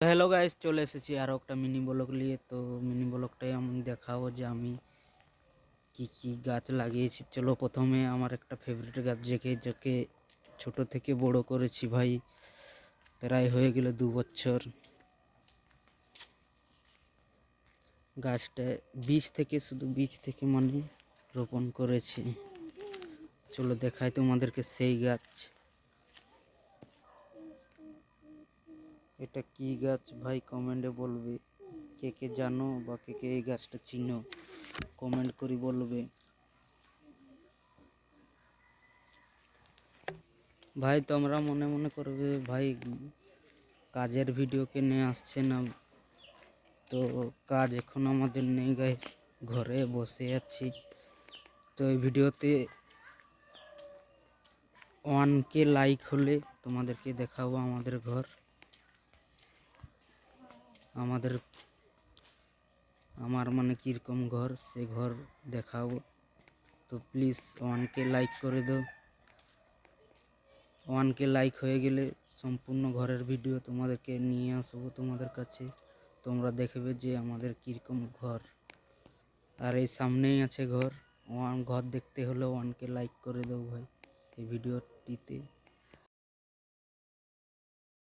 Hello guys, চলে এসেছি আরও একটা মিনি ব্লগ নিয়ে। তো মিনি ব্লগটাই আমি দেখাবো যে আমি কি কি গাছ লাগিয়েছি। চলো, প্রথমে আমার একটা ফেভারিট গাছ যাকে ছোট থেকে বড় করেছি ভাই, প্রায় হয়ে গেল 2 বছর। গাছটা শুধু বীজ থেকে মানে রোপণ করেছি। চলো দেখাই তোমাদেরকে সেই গাছ। এটা কি গাছ ভাই কমেন্টে বলবে। কে কে জানো বা কে কে এই গাছটা চিনো কমেন্ট করে বলবে। ভাই তোমরা মনে মনে করবে ভাই কাজের ভিডিও কেনে আসছে না। তো কাজ এখন আমাদের নেই গাইস, ঘরে বসে আছি। তো এই ভিডিওতে 1K লাইক হলে তোমাদেরকে দেখাবো আমাদের ঘর, আমার মানে কীরকম ঘর সে ঘর দেখাবো। তো প্লিজ 1K লাইক করে দাও। 1K লাইক হয়ে গেলে সম্পূর্ণ ঘরের ভিডিও তোমাদেরকে নিয়ে আসবো তোমাদের কাছে। তোমরা দেখবে যে আমাদের কীরকম ঘর। আর এই সামনেই আছে ঘর। ঘর দেখতে হলে 1K লাইক করে দাও ভাই এই ভিডিওটিতে।